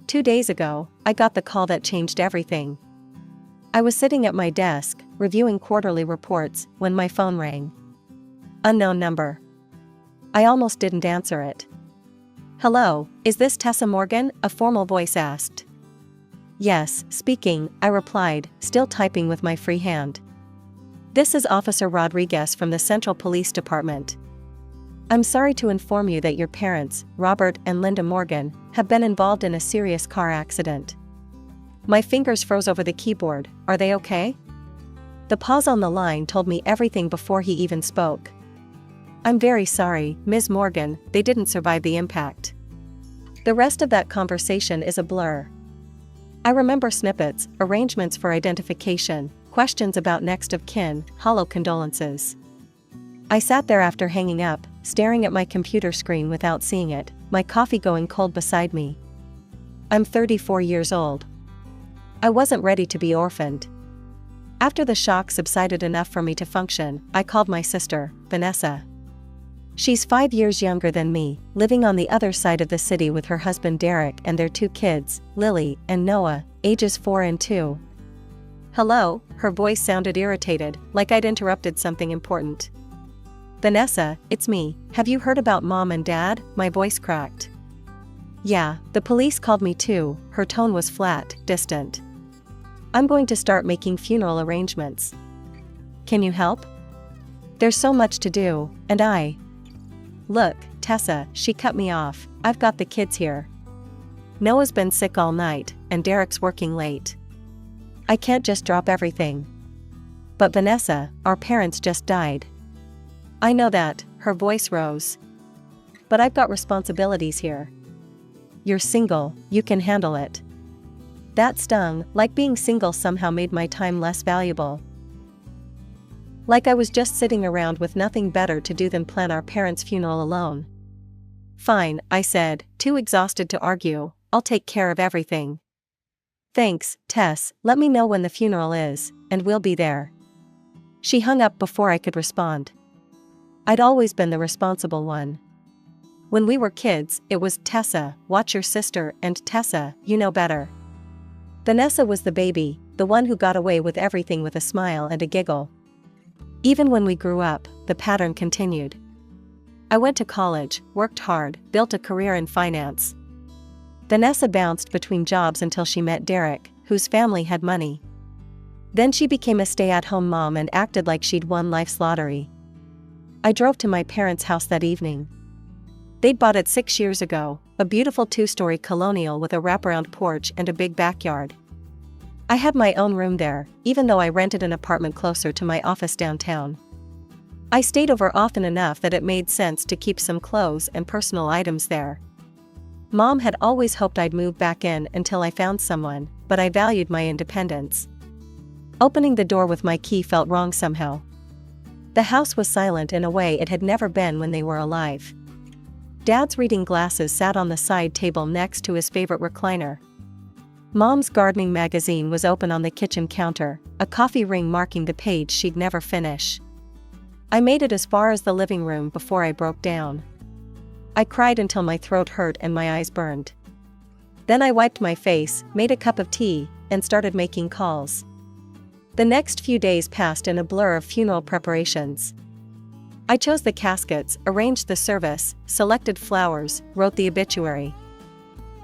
2 days ago, I got the call that changed everything. I was sitting at my desk, reviewing quarterly reports, when my phone rang. Unknown number. I almost didn't answer it. "Hello, is this Tessa Morgan?" a formal voice asked. "Yes, speaking," I replied, still typing with my free hand. "This is Officer Rodriguez from the Central Police Department. I'm sorry to inform you that your parents, Robert and Linda Morgan, have been involved in a serious car accident." My fingers froze over the keyboard. "Are they okay?" The pause on the line told me everything before he even spoke. "I'm very sorry, Ms. Morgan, they didn't survive the impact." The rest of that conversation is a blur. I remember snippets, arrangements for identification, questions about next of kin, hollow condolences. I sat there after hanging up, staring at my computer screen without seeing it, my coffee going cold beside me. I'm 34 years old. I wasn't ready to be orphaned. After the shock subsided enough for me to function, I called my sister, Vanessa. She's 5 years younger than me, living on the other side of the city with her husband Derek and their 2 kids, Lily and Noah, ages 4 and 2. "Hello," her voice sounded irritated, like I'd interrupted something important. "Vanessa, it's me. Have you heard about Mom and Dad?" My voice cracked. "Yeah, the police called me too." Her tone was flat, distant. "I'm going to start making funeral arrangements. Can you help? There's so much to do, and Look, Tessa," she cut me off, "I've got the kids here. Noah's been sick all night, and Derek's working late. I can't just drop everything." "But Vanessa, our parents just died." "I know that," her voice rose. "But I've got responsibilities here." "You're single, you can handle it." That stung, like being single somehow made my time less valuable. Like I was just sitting around with nothing better to do than plan our parents' funeral alone. "Fine," I said, too exhausted to argue, "I'll take care of everything." "Thanks, Tess, let me know when the funeral is, and we'll be there." She hung up before I could respond. I'd always been the responsible one. When we were kids, it was "Tessa, watch your sister," and "Tessa, you know better." Vanessa was the baby, the one who got away with everything with a smile and a giggle. Even when we grew up, the pattern continued. I went to college, worked hard, built a career in finance. Vanessa bounced between jobs until she met Derek, whose family had money. Then she became a stay-at-home mom and acted like she'd won life's lottery. I drove to my parents' house that evening. They'd bought it 6 years ago, a beautiful 2-story colonial with a wraparound porch and a big backyard. I had my own room there, even though I rented an apartment closer to my office downtown. I stayed over often enough that it made sense to keep some clothes and personal items there. Mom had always hoped I'd move back in until I found someone, but I valued my independence. Opening the door with my key felt wrong somehow. The house was silent in a way it had never been when they were alive. Dad's reading glasses sat on the side table next to his favorite recliner. Mom's gardening magazine was open on the kitchen counter, a coffee ring marking the page she'd never finish. I made it as far as the living room before I broke down. I cried until my throat hurt and my eyes burned. Then I wiped my face, made a cup of tea, and started making calls. The next few days passed in a blur of funeral preparations. I chose the caskets, arranged the service, selected flowers, wrote the obituary.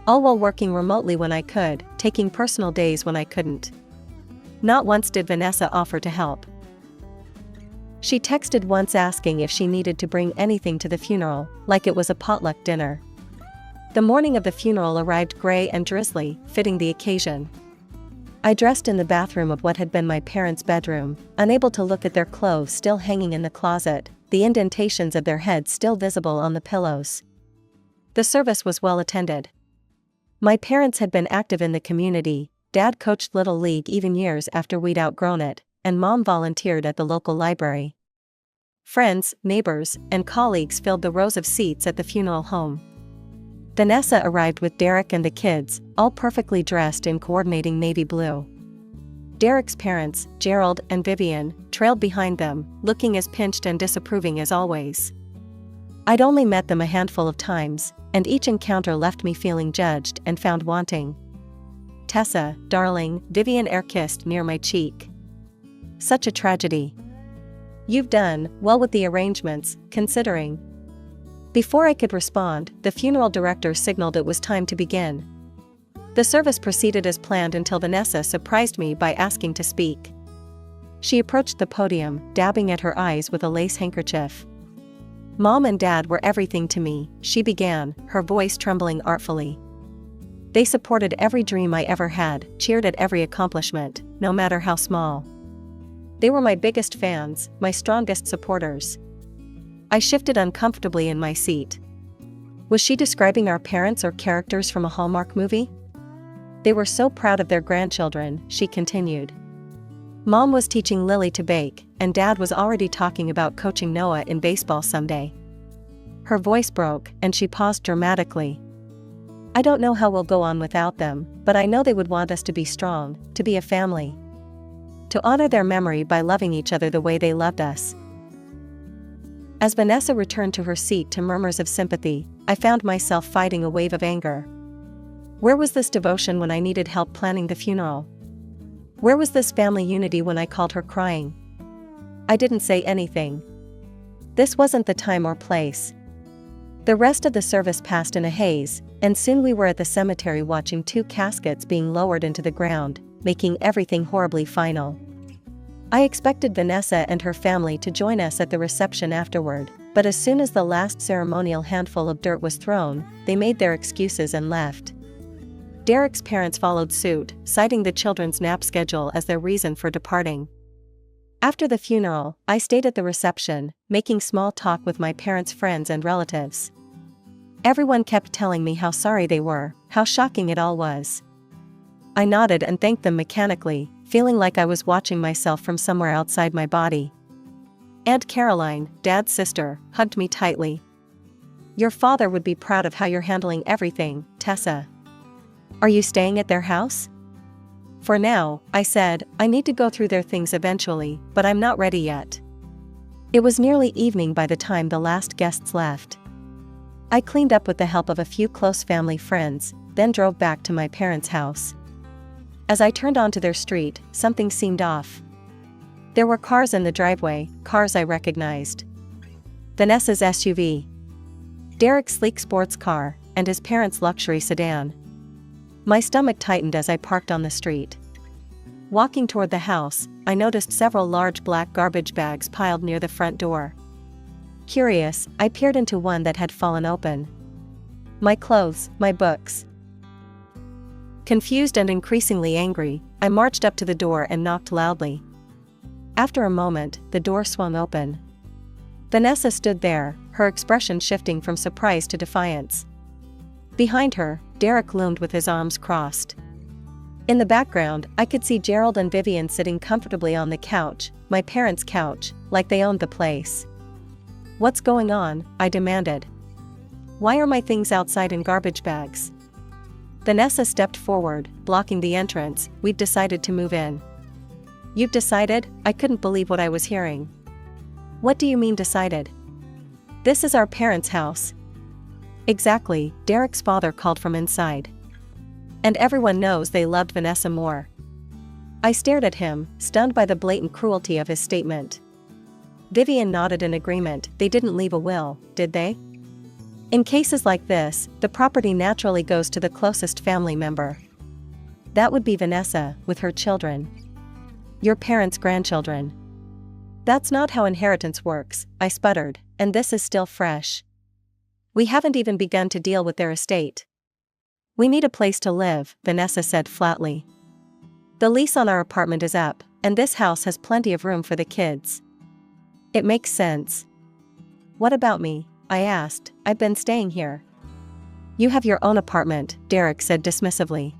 All while working remotely when I could, taking personal days when I couldn't. Not once did Vanessa offer to help. She texted once asking if she needed to bring anything to the funeral, like it was a potluck dinner. The morning of the funeral arrived gray and drizzly, fitting the occasion. I dressed in the bathroom of what had been my parents' bedroom, unable to look at their clothes still hanging in the closet, the indentations of their heads still visible on the pillows. The service was well attended. My parents had been active in the community, Dad coached Little League even years after we'd outgrown it, and Mom volunteered at the local library. Friends, neighbors, and colleagues filled the rows of seats at the funeral home. Vanessa arrived with Derek and the kids, all perfectly dressed in coordinating navy blue. Derek's parents, Gerald and Vivian, trailed behind them, looking as pinched and disapproving as always. I'd only met them a handful of times, and each encounter left me feeling judged and found wanting. "Tessa, darling," Vivian air-kissed near my cheek. "Such a tragedy. You've done well with the arrangements, considering." Before I could respond, the funeral director signaled it was time to begin. The service proceeded as planned until Vanessa surprised me by asking to speak. She approached the podium, dabbing at her eyes with a lace handkerchief. "Mom and Dad were everything to me," she began, her voice trembling artfully. "They supported every dream I ever had, cheered at every accomplishment, no matter how small. They were my biggest fans, my strongest supporters." I shifted uncomfortably in my seat. Was she describing our parents or characters from a Hallmark movie? "They were so proud of their grandchildren," she continued. "Mom was teaching Lily to bake, and Dad was already talking about coaching Noah in baseball someday." Her voice broke, and she paused dramatically. "I don't know how we'll go on without them, but I know they would want us to be strong, to be a family. To honor their memory by loving each other the way they loved us." As Vanessa returned to her seat to murmurs of sympathy, I found myself fighting a wave of anger. Where was this devotion when I needed help planning the funeral? Where was this family unity when I called her crying? I didn't say anything. This wasn't the time or place. The rest of the service passed in a haze, and soon we were at the cemetery watching 2 caskets being lowered into the ground, making everything horribly final. I expected Vanessa and her family to join us at the reception afterward, but as soon as the last ceremonial handful of dirt was thrown, they made their excuses and left. Derek's parents followed suit, citing the children's nap schedule as their reason for departing. After the funeral, I stayed at the reception, making small talk with my parents' friends and relatives. Everyone kept telling me how sorry they were, how shocking it all was. I nodded and thanked them mechanically, feeling like I was watching myself from somewhere outside my body. Aunt Caroline, Dad's sister, hugged me tightly. "Your father would be proud of how you're handling everything, Tessa. Are you staying at their house?" "For now," I said. "I need to go through their things eventually, but I'm not ready yet." It was nearly evening by the time the last guests left. I cleaned up with the help of a few close family friends, then drove back to my parents' house. As I turned onto their street, something seemed off. There were cars in the driveway, cars I recognized. Vanessa's SUV, Derek's sleek sports car, and his parents' luxury sedan. My stomach tightened as I parked on the street. Walking toward the house, I noticed several large black garbage bags piled near the front door. Curious, I peered into one that had fallen open. My clothes, my books. Confused and increasingly angry, I marched up to the door and knocked loudly. After a moment, the door swung open. Vanessa stood there, her expression shifting from surprise to defiance. Behind her, Derek loomed with his arms crossed. In the background, I could see Gerald and Vivian sitting comfortably on the couch, my parents' couch, like they owned the place. "What's going on?" I demanded. "Why are my things outside in garbage bags?" Vanessa stepped forward, blocking the entrance. "We've decided to move in." "You've decided?" I couldn't believe what I was hearing. "What do you mean decided?" "This is our parents' house." "Exactly," Derek's father called from inside. "And everyone knows they loved Vanessa more." I stared at him, stunned by the blatant cruelty of his statement. Vivian nodded in agreement. "They didn't leave a will, did they?" "In cases like this, the property naturally goes to the closest family member. That would be Vanessa, with her children. Your parents' grandchildren." "That's not how inheritance works," I sputtered, "and this is still fresh. We haven't even begun to deal with their estate." "We need a place to live," Vanessa said flatly. "The lease on our apartment is up, and this house has plenty of room for the kids." "It makes sense." "What about me?" I asked. "I've been staying here." "You have your own apartment," Derek said dismissively.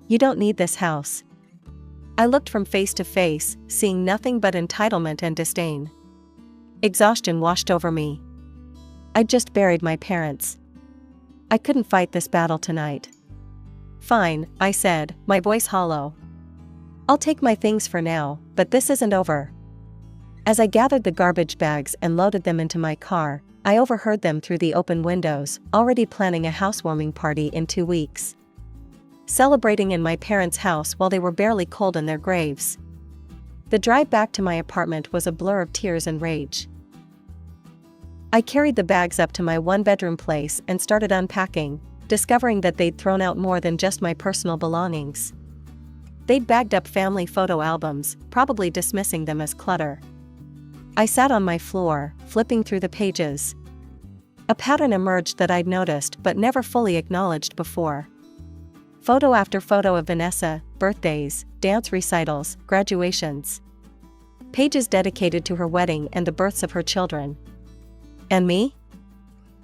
"You don't need this house." I looked from face to face, seeing nothing but entitlement and disdain. Exhaustion washed over me. I'd just buried my parents. I couldn't fight this battle tonight. "Fine," I said, my voice hollow. "I'll take my things for now, but this isn't over." As I gathered the garbage bags and loaded them into my car, I overheard them through the open windows, already planning a housewarming party in 2 weeks. Celebrating in my parents' house while they were barely cold in their graves. The drive back to my apartment was a blur of tears and rage. I carried the bags up to my one-bedroom place and started unpacking, discovering that they'd thrown out more than just my personal belongings. They'd bagged up family photo albums, probably dismissing them as clutter. I sat on my floor, flipping through the pages. A pattern emerged that I'd noticed but never fully acknowledged before. Photo after photo of Vanessa, birthdays, dance recitals, graduations. Pages dedicated to her wedding and the births of her children. And me?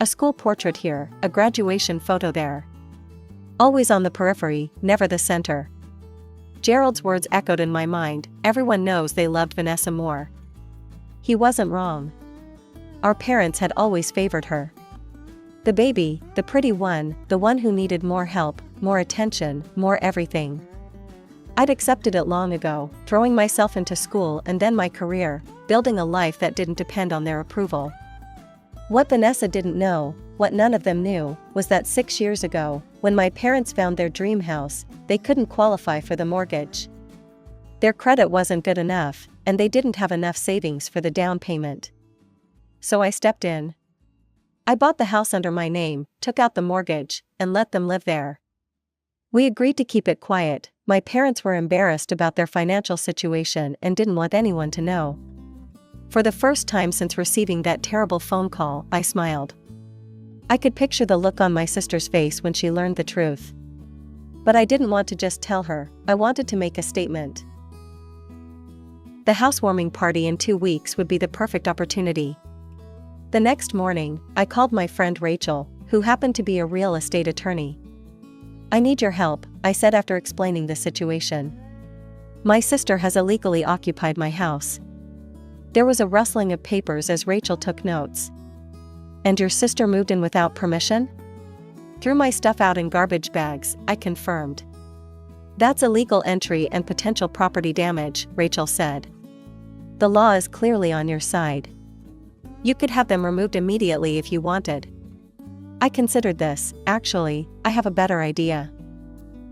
A school portrait here, a graduation photo there. Always on the periphery, never the center. Gerald's words echoed in my mind, everyone knows they loved Vanessa more. He wasn't wrong. Our parents had always favored her. The baby, the pretty one, the one who needed more help, more attention, more everything. I'd accepted it long ago, throwing myself into school and then my career, building a life that didn't depend on their approval. What Vanessa didn't know, what none of them knew, was that 6 years ago, when my parents found their dream house, they couldn't qualify for the mortgage. Their credit wasn't good enough, and they didn't have enough savings for the down payment. So I stepped in. I bought the house under my name, took out the mortgage, and let them live there. We agreed to keep it quiet. My parents were embarrassed about their financial situation and didn't want anyone to know. For the first time since receiving that terrible phone call, I smiled. I could picture the look on my sister's face when she learned the truth. But I didn't want to just tell her, I wanted to make a statement. The housewarming party in 2 weeks would be the perfect opportunity. The next morning, I called my friend Rachel, who happened to be a real estate attorney. I need your help, I said after explaining the situation. My sister has illegally occupied my house. There was a rustling of papers as Rachel took notes. And your sister moved in without permission? Threw my stuff out in garbage bags, I confirmed. That's illegal entry and potential property damage, Rachel said. The law is clearly on your side. You could have them removed immediately if you wanted. I considered this. Actually, I have a better idea.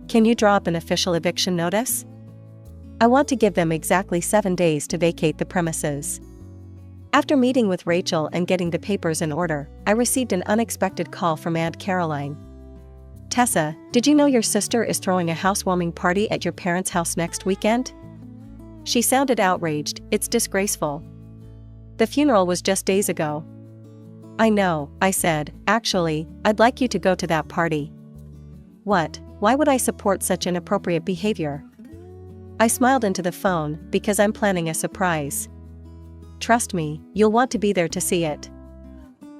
Can you draw up an official eviction notice? I want to give them exactly 7 days to vacate the premises. After meeting with Rachel and getting the papers in order, I received an unexpected call from Aunt Caroline. Tessa, did you know your sister is throwing a housewarming party at your parents' house next weekend? She sounded outraged. It's disgraceful. The funeral was just days ago. I know, I said. Actually, I'd like you to go to that party. What? Why would I support such inappropriate behavior? I smiled into the phone, because I'm planning a surprise. Trust me, you'll want to be there to see it.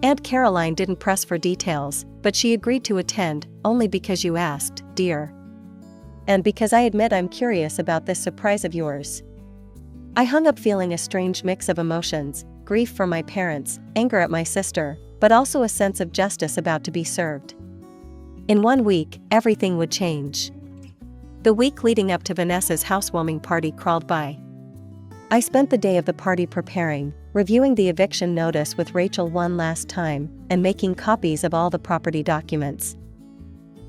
Aunt Caroline didn't press for details, but she agreed to attend, only because you asked, dear. And because I admit I'm curious about this surprise of yours. I hung up feeling a strange mix of emotions, grief for my parents, anger at my sister, but also a sense of justice about to be served. In 1 week, everything would change. The week leading up to Vanessa's housewarming party crawled by. I spent the day of the party preparing, reviewing the eviction notice with Rachel one last time, and making copies of all the property documents.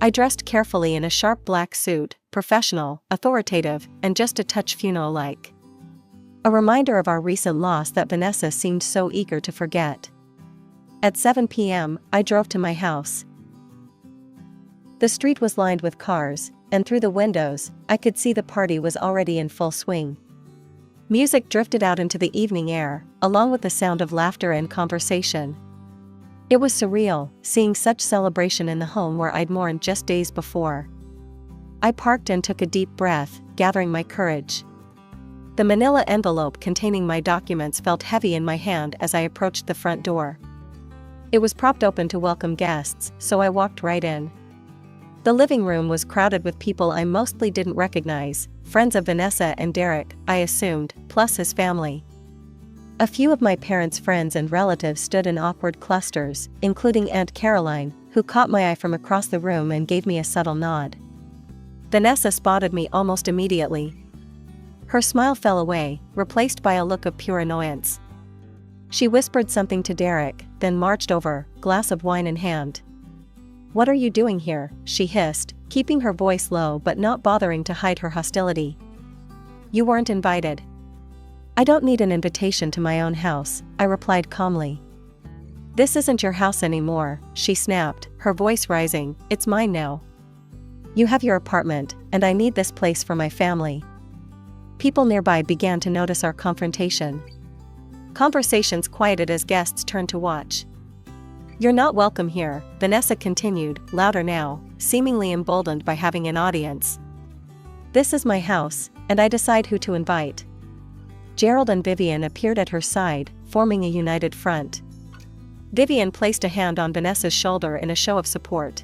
I dressed carefully in a sharp black suit, professional, authoritative, and just a touch funeral-like. A reminder of our recent loss that Vanessa seemed so eager to forget. At 7 p.m., I drove to my house. The street was lined with cars, and through the windows, I could see the party was already in full swing. Music drifted out into the evening air, along with the sound of laughter and conversation. It was surreal, seeing such celebration in the home where I'd mourned just days before. I parked and took a deep breath, gathering my courage. The manila envelope containing my documents felt heavy in my hand as I approached the front door. It was propped open to welcome guests, so I walked right in. The living room was crowded with people I mostly didn't recognize, friends of Vanessa and Derek, I assumed, plus his family. A few of my parents' friends and relatives stood in awkward clusters, including Aunt Caroline, who caught my eye from across the room and gave me a subtle nod. Vanessa spotted me almost immediately. Her smile fell away, replaced by a look of pure annoyance. She whispered something to Derek, then marched over, glass of wine in hand. "What are you doing here?" she hissed, keeping her voice low but not bothering to hide her hostility. "You weren't invited." "I don't need an invitation to my own house," I replied calmly. "This isn't your house anymore," she snapped, her voice rising. "It's mine now. You have your apartment, and I need this place for my family." People nearby began to notice our confrontation. Conversations quieted as guests turned to watch. "You're not welcome here," Vanessa continued, louder now, seemingly emboldened by having an audience. "This is my house, and I decide who to invite." Gerald and Vivian appeared at her side, forming a united front. Vivian placed a hand on Vanessa's shoulder in a show of support.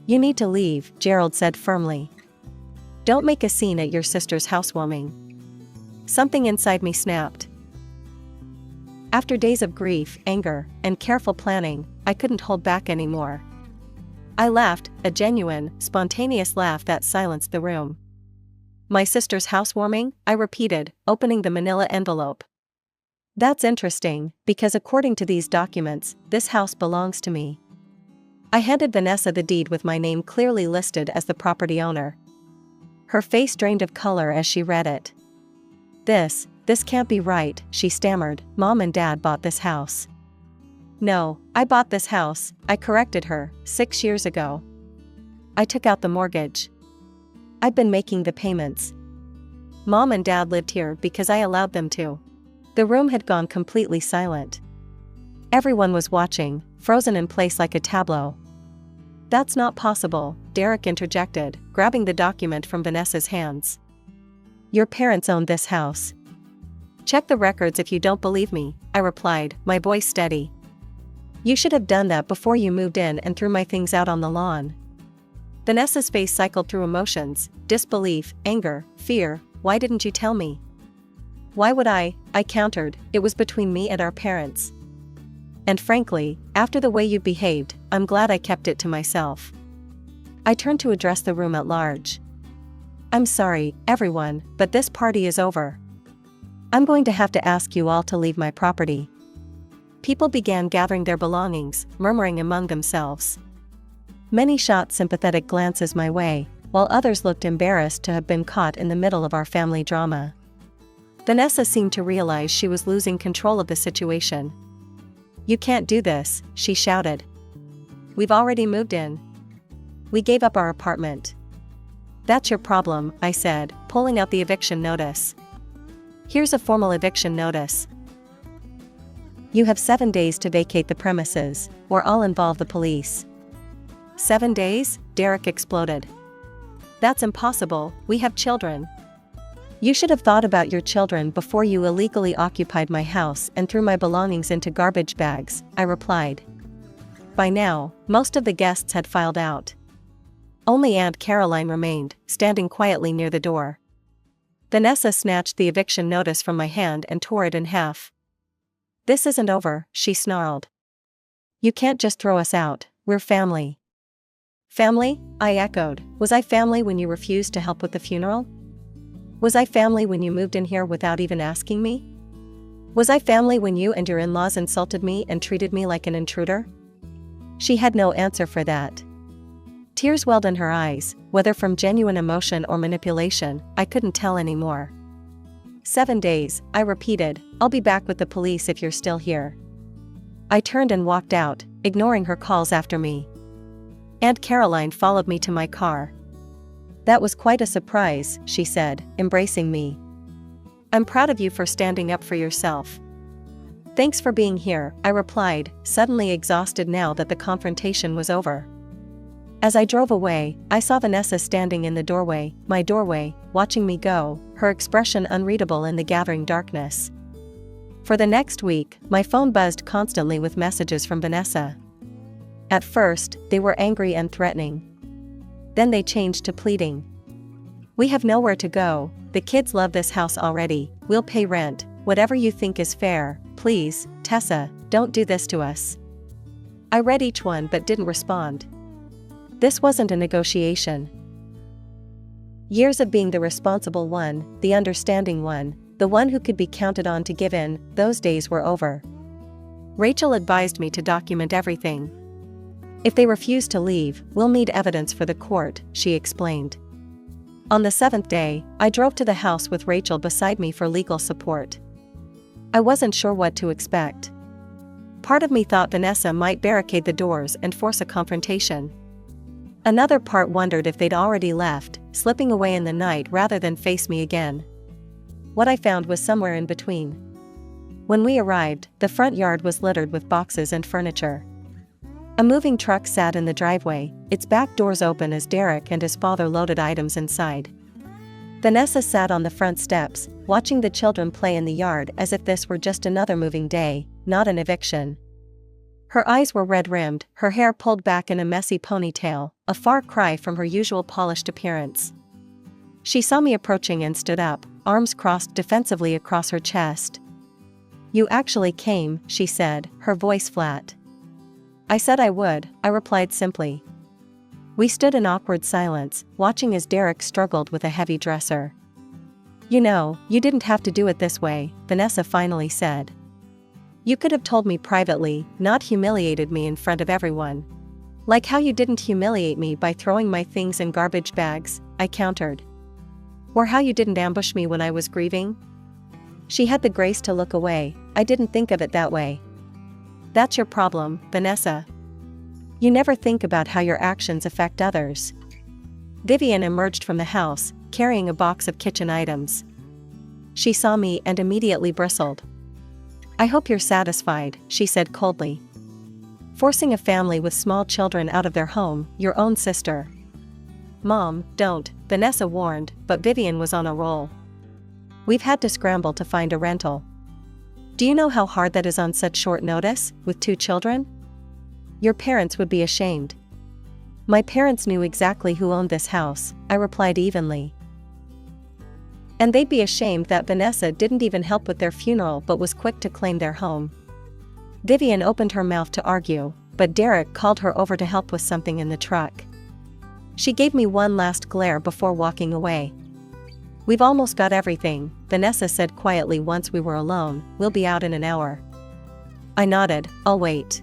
"You need to leave," Gerald said firmly. "Don't make a scene at your sister's housewarming." Something inside me snapped. After days of grief, anger, and careful planning, I couldn't hold back anymore. I laughed, a genuine, spontaneous laugh that silenced the room. "My sister's housewarming?" I repeated, opening the manila envelope. "That's interesting, because according to these documents, this house belongs to me." I handed Vanessa the deed with my name clearly listed as the property owner. Her face drained of color as she read it. This can't be right," she stammered. "Mom and Dad bought this house." "No, I bought this house," I corrected her, 6 years ago. "I took out the mortgage. I've been making the payments. Mom and Dad lived here because I allowed them to." The room had gone completely silent. Everyone was watching, frozen in place like a tableau. "That's not possible," Derek interjected, grabbing the document from Vanessa's hands. "Your parents owned this house." "Check the records if you don't believe me," I replied, my voice steady. "You should have done that before you moved in and threw my things out on the lawn." Vanessa's face cycled through emotions: disbelief, anger, fear. "Why didn't you tell me?" "Why would I countered. "It was between me and our parents. And frankly, after the way you behaved, I'm glad I kept it to myself." I turned to address the room at large. "I'm sorry, everyone, but this party is over. I'm going to have to ask you all to leave my property." People began gathering their belongings, murmuring among themselves. Many shot sympathetic glances my way, while others looked embarrassed to have been caught in the middle of our family drama. Vanessa seemed to realize she was losing control of the situation. "You can't do this," she shouted. "We've already moved in. We gave up our apartment." "That's your problem," I said, pulling out the eviction notice. "Here's a formal eviction notice. You have 7 days to vacate the premises, or I'll involve the police." 7 days? Derek exploded. "That's impossible, we have children." "You should have thought about your children before you illegally occupied my house and threw my belongings into garbage bags," I replied. By now, most of the guests had filed out. Only Aunt Caroline remained, standing quietly near the door. Vanessa snatched the eviction notice from my hand and tore it in half. "This isn't over," she snarled. "You can't just throw us out, we're family." "Family?" I echoed. "Was I family when you refused to help with the funeral? Was I family when you moved in here without even asking me? Was I family when you and your in-laws insulted me and treated me like an intruder?" She had no answer for that. Tears welled in her eyes, whether from genuine emotion or manipulation, I couldn't tell anymore. 7 days, I repeated. "I'll be back with the police if you're still here." I turned and walked out, ignoring her calls after me. Aunt Caroline followed me to my car. "That was quite a surprise," she said, embracing me. "I'm proud of you for standing up for yourself." "Thanks for being here," I replied, suddenly exhausted now that the confrontation was over. As I drove away, I saw Vanessa standing in the doorway, my doorway, watching me go, her expression unreadable in the gathering darkness. For the next week, my phone buzzed constantly with messages from Vanessa. At first, they were angry and threatening. Then they changed to pleading. "We have nowhere to go, the kids love this house already, we'll pay rent, whatever you think is fair, please, Tessa, don't do this to us." I read each one but didn't respond. This wasn't a negotiation. Years of being the responsible one, the understanding one, the one who could be counted on to give in. Those days were over. Rachel advised me to document everything. If they refuse to leave, we'll need evidence for the court, she explained. On the 7th day, I drove to the house with Rachel beside me for legal support. I wasn't sure what to expect. Part of me thought Vanessa might barricade the doors and force a confrontation. Another part wondered if they'd already left, slipping away in the night rather than face me again. What I found was somewhere in between. When we arrived, the front yard was littered with boxes and furniture. A moving truck sat in the driveway, its back doors open as Derek and his father loaded items inside. Vanessa sat on the front steps, watching the children play in the yard as if this were just another moving day, not an eviction. Her eyes were red-rimmed, her hair pulled back in a messy ponytail, a far cry from her usual polished appearance. She saw me approaching and stood up, arms crossed defensively across her chest. "You actually came," she said, her voice flat. "I said I would," I replied simply. We stood in awkward silence, watching as Derek struggled with a heavy dresser. "You know, you didn't have to do it this way," Vanessa finally said. "You could have told me privately, not humiliated me in front of everyone. Like how you didn't humiliate me by throwing my things in garbage bags," I countered. "Or how you didn't ambush me when I was grieving?" She had the grace to look away. "I didn't think of it that way." "That's your problem, Vanessa. You never think about how your actions affect others." Vivian emerged from the house, carrying a box of kitchen items. She saw me and immediately bristled. "I hope you're satisfied," she said coldly. "Forcing a family with small children out of their home, your own sister." "Mom, don't," Vanessa warned, but Vivian was on a roll. "We've had to scramble to find a rental. Do you know how hard that is on such short notice, with 2 children? Your parents would be ashamed." "My parents knew exactly who owned this house," I replied evenly. "And they'd be ashamed that Vanessa didn't even help with their funeral but was quick to claim their home." Vivian opened her mouth to argue, but Derek called her over to help with something in the truck. She gave me one last glare before walking away. "We've almost got everything," Vanessa said quietly once we were alone. "We'll be out in an hour." I nodded. "I'll wait."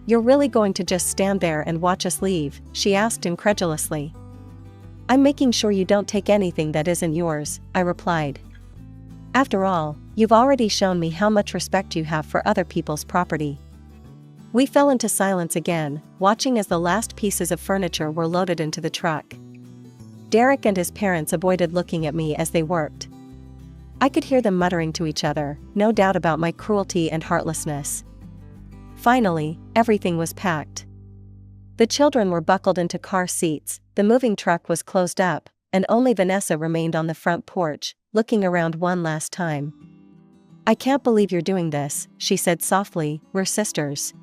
"You're really going to just stand there and watch us leave?" she asked incredulously. "I'm making sure you don't take anything that isn't yours," I replied. "After all, you've already shown me how much respect you have for other people's property." We fell into silence again, watching as the last pieces of furniture were loaded into the truck. Derek and his parents avoided looking at me as they worked. I could hear them muttering to each other, no doubt about my cruelty and heartlessness. Finally, everything was packed. The children were buckled into car seats, the moving truck was closed up, and only Vanessa remained on the front porch, looking around one last time. "I can't believe you're doing this," she said softly. "We're sisters."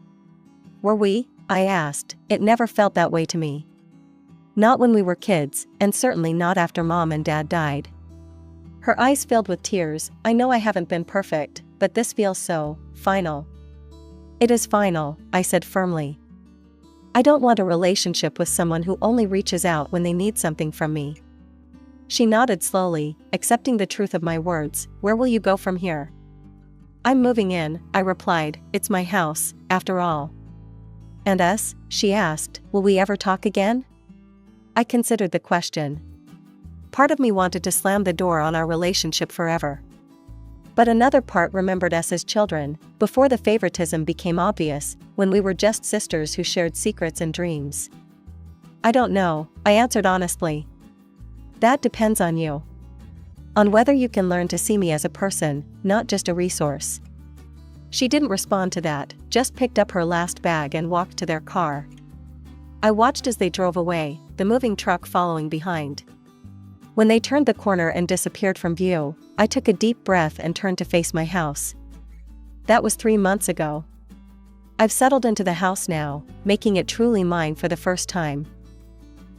"Were we?" I asked. "It never felt that way to me. Not when we were kids, and certainly not after Mom and Dad died." Her eyes filled with tears. "I know I haven't been perfect, but this feels so final." "It is final," I said firmly. "I don't want a relationship with someone who only reaches out when they need something from me." She nodded slowly, accepting the truth of my words. "Where will you go from here?" "I'm moving in," I replied. "It's my house, after all." "And us?" she asked. "Will we ever talk again?" I considered the question. Part of me wanted to slam the door on our relationship forever. But another part remembered us as children, before the favoritism became obvious, when we were just sisters who shared secrets and dreams. "I don't know," I answered honestly. "That depends on you. On whether you can learn to see me as a person, not just a resource." She didn't respond to that, just picked up her last bag and walked to their car. I watched as they drove away, the moving truck following behind. When they turned the corner and disappeared from view, I took a deep breath and turned to face my house. That was 3 months ago. I've settled into the house now, making it truly mine for the first time.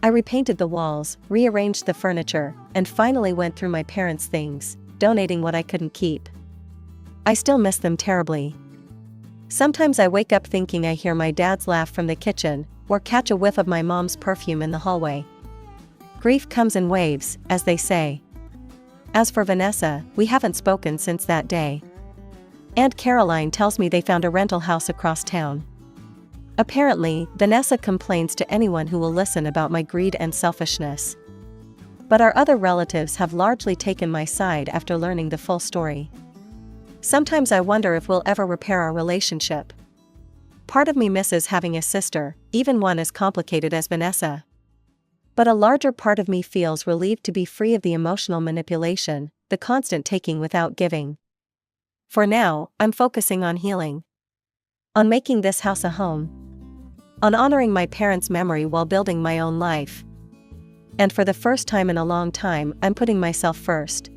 I repainted the walls, rearranged the furniture, and finally went through my parents' things, donating what I couldn't keep. I still miss them terribly. Sometimes I wake up thinking I hear my dad's laugh from the kitchen, or catch a whiff of my mom's perfume in the hallway. Grief comes in waves, as they say. As for Vanessa, we haven't spoken since that day. Aunt Caroline tells me they found a rental house across town. Apparently, Vanessa complains to anyone who will listen about my greed and selfishness. But our other relatives have largely taken my side after learning the full story. Sometimes I wonder if we'll ever repair our relationship. Part of me misses having a sister, even one as complicated as Vanessa. But a larger part of me feels relieved to be free of the emotional manipulation, the constant taking without giving. For now, I'm focusing on healing. On making this house a home. On honoring my parents' memory while building my own life. And for the first time in a long time, I'm putting myself first.